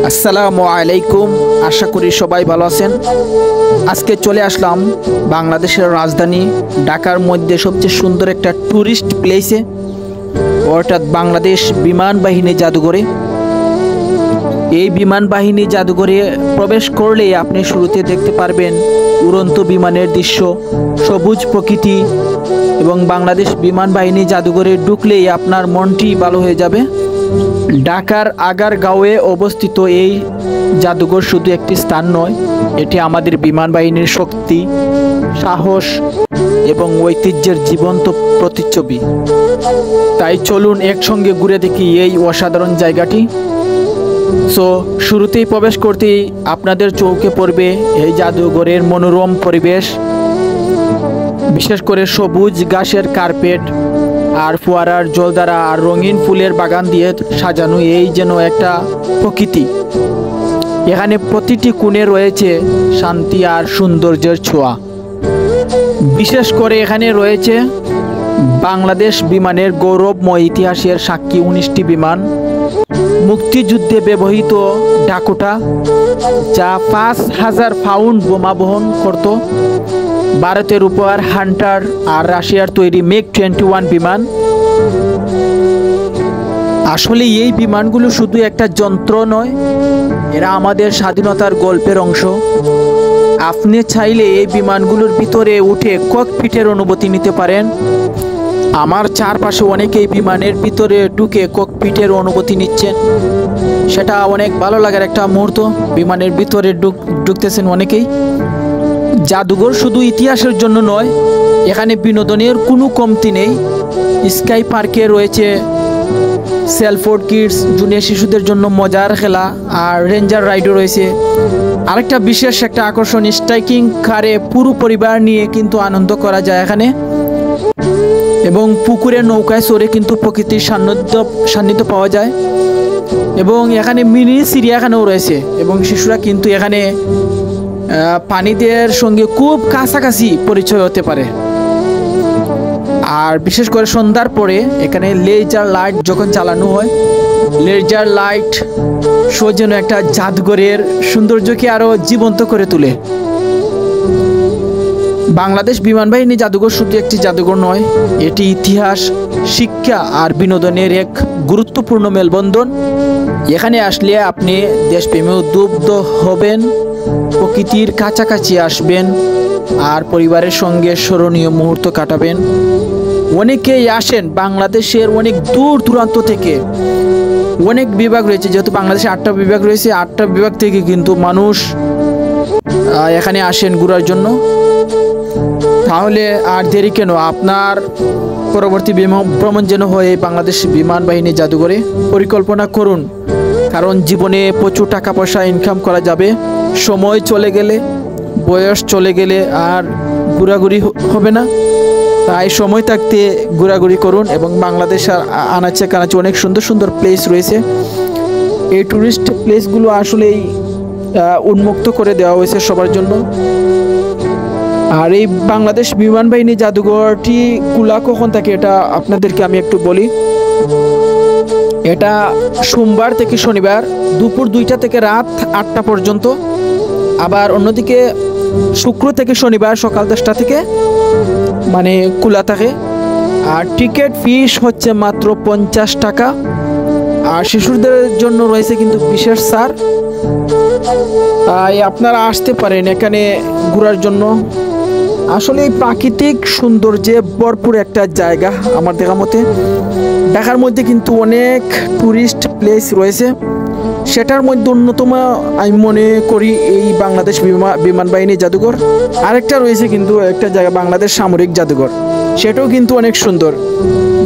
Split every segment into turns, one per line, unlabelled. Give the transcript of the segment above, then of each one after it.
আসসালামু আলাইকুম, আশা করি সবাই ভালো আছেন। আজকে চলে আসলাম বাংলাদেশের রাজধানী ঢাকার মধ্যে সবচেয়ে সুন্দর একটা ট্যুরিস্ট প্লেসে, অর্থাৎ বাংলাদেশ বিমান বাহিনী জাদুঘরে। এই বিমান বাহিনী জাদুঘরে প্রবেশ করলে আপনি শুরুতে দেখতে পারবেন উড়ন্ত বিমানের দৃশ্য, সবুজ প্রকৃতি এবং বাংলাদেশ বিমান বাহিনী জাদুঘরে ঢুকলেই আপনার মনটি ভালো হয়ে যাবে। ঢাকার আগারগাঁওয়ে অবস্থিত এই জাদুঘর শুধু একটি স্থান নয়, এটি আমাদের বিমান বাহিনীর শক্তি, সাহস এবং ঐতিহ্যের জীবন্ত প্রতিচ্ছবি। তাই চলুন একসঙ্গে ঘুরে দেখি এই অসাধারণ জায়গাটি। শুরুতেই প্রবেশ করতেই আপনাদের চোখে পড়বে এই জাদুঘরের মনোরম পরিবেশ, বিশেষ করে সবুজ ঘাসের কার্পেট আর ফোয়ারার জলধারা আর রঙিন ফুলের বাগান দিয়ে সাজানো এই যেন একটা প্রকৃতি। এখানে প্রতিটি কোণে রয়েছে শান্তি আর সৌন্দর্যের ছোঁয়া। বিশেষ করে এখানে রয়েছে বাংলাদেশ বিমানের গৌরবময় ইতিহাসের সাক্ষী 19টি বিমান, মুক্তিযুদ্ধে ব্যবহৃত ডাকোটা যা 5000 পাউন্ড বোমা বহন করত, ভারতের উপর হান্টার আর রাশিয়ার তৈরি MiG-21 বিমান। আসলে এই বিমানগুলো শুধু একটা যন্ত্র নয়, এরা আমাদের স্বাধীনতার গল্পের অংশ। আপনি চাইলে এই বিমানগুলোর ভিতরে উঠে ককপিটের অনুভূতি নিতে পারেন। আমার চারপাশে অনেকেই বিমানের ভিতরে ঢুকে ককপিটের অনুভূতি নিচ্ছেন, সেটা অনেক ভালো লাগার একটা মুহূর্ত। বিমানের ভিতরে ঢুকতেছেন অনেকেই। জাদুঘর শুধু ইতিহাসের জন্য নয়, এখানে বিনোদনের কোনো কমতি নেই। স্কাই পার্কে রয়েছে সেলফোর্ড কিডস, জুনিয়র শিশুদের জন্য মজার খেলা আর রেঞ্জার রাইডও রয়েছে। আরেকটা বিশেষ একটা আকর্ষণ, স্ট্রাইকিং কারে পুরো পরিবার নিয়ে কিন্তু আনন্দ করা যায় এখানে, এবং পুকুরে নৌকায় চড়ে কিন্তু প্রকৃতির সান্নিধ্য পাওয়া যায়। এবং এখানে মিনি চিড়িয়াখানাও রয়েছে, এবং শিশুরা কিন্তু এখানে প্রাণীদের সঙ্গে খুব কাছাকাছি পরিচয় হতে পারে। আর বিশেষ করে সন্ধ্যার পরে এখানে লেজার লাইট যখন চালানো হয়, লেজার লাইট শো যেন একটা জাদুঘরের সৌন্দর্যকে আরও জীবন্ত করে তোলে। বাংলাদেশ বিমান বাহিনী জাদুঘর শুধু একটি জাদুঘর নয়, এটি ইতিহাস, শিক্ষা আর বিনোদনের এক গুরুত্বপূর্ণ মেলবন্ধন। এখানে আসলে আপনি দেশপ্রেমে উদ্বুদ্ধ হবেন, প্রকৃতির কাছাকাছি আসবেন আর পরিবারের সঙ্গে স্মরণীয় মুহূর্ত কাটাবেন। অনেকেই আসেন বাংলাদেশের অনেক দূর দূরান্ত থেকে। অনেক বিভাগ রয়েছে, যেহেতু বাংলাদেশে 8টা বিভাগ রয়েছে, 8টা বিভাগ থেকে কিন্তু মানুষ এখানে আসেন ঘোরার জন্য। তাহলে আর দেরি কেন, আপনার পরবর্তী ভ্রমণ যেন হয় বাংলাদেশ বিমান বাহিনী জাদুঘরে। পরিকল্পনা করুন, কারণ জীবনে প্রচুর টাকা পয়সা ইনকাম করা যাবে, সময় চলে গেলে, বয়স চলে গেলে আর ঘোরাঘুরি হবে না। তাই সময় থাকতে ঘোরাঘুরি করুন। এবং বাংলাদেশের আনাচে কানাচে অনেক সুন্দর সুন্দর প্লেস রয়েছে। এই ট্যুরিস্ট প্লেসগুলো আসলেই উন্মুক্ত করে দেওয়া হয়েছে সবার জন্য। আর এই বাংলাদেশ বিমান বাহিনী জাদুঘরটি খোলা কখন থাকে এটা আপনাদেরকে আমি একটু বলি। এটা সোমবার থেকে শনিবার দুপুর 2টা থেকে রাত 8টা পর্যন্ত। আবার অন্যদিকে শুক্র থেকে শনিবার সকাল 10টা থেকে খোলা থাকে। আর টিকিট ফিস হচ্ছে মাত্র 50 টাকা। আর শিশুদের জন্য রয়েছে কিন্তু বিশেষ ছাড়। তাই আপনারা আসতে পারেন এখানে ঘোরার জন্য। আসলে এই প্রাকৃতিক সৌন্দর্যে ভরপুর একটা জায়গা আমার দেখা মতে। ঢাকার মধ্যে কিন্তু অনেক ট্যুরিস্ট প্লেস রয়েছে, সেটার মধ্যে অন্যতম আমি মনে করি এই বাংলাদেশ বিমান বাহিনী জাদুঘর। আরেকটা রয়েছে কিন্তু একটা জায়গা, বাংলাদেশ সামরিক জাদুঘর, সেটাও কিন্তু অনেক সুন্দর।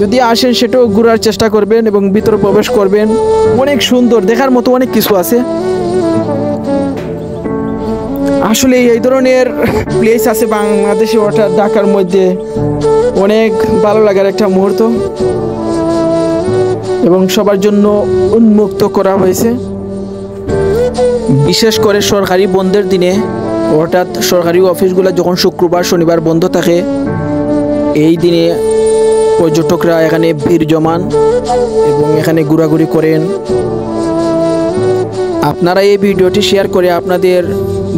যদি আসেন সেটাও ঘোরার চেষ্টা করবেন এবং ভিতরে প্রবেশ করবেন। অনেক সুন্দর, দেখার মতো অনেক কিছু আছে। আসলে এই ধরনের প্লেস আছে বাংলাদেশে, ওটা ঢাকার মধ্যে অনেক ভালো লাগার একটা মুহূর্ত এবং সবার জন্য উন্মুক্ত করা হয়েছে। বিশেষ করে সরকারি বন্ধের দিনে, অর্থাৎ সরকারি অফিসগুলো যখন শুক্রবার শনিবার বন্ধ থাকে, এই দিনে পর্যটকরা এখানে ভিড় জমান এবং এখানে ঘোরাঘুরি করেন। আপনারা এই ভিডিওটি শেয়ার করে আপনাদের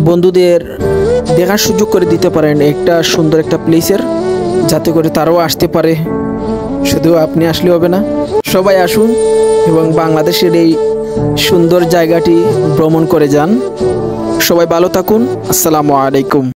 বন্ধুদের দেখার সুযোগ করে দিতে পারেন একটা সুন্দর একটা প্লেসের, যাতে করে তারাও আসতে পারে। শুধু আপনি আসলে হবে না, সবাই আসুন এবং বাংলাদেশের এই সুন্দর জায়গাটি ভ্রমণ করে যান। সবাই ভালো থাকুন। আসসালামু আলাইকুম।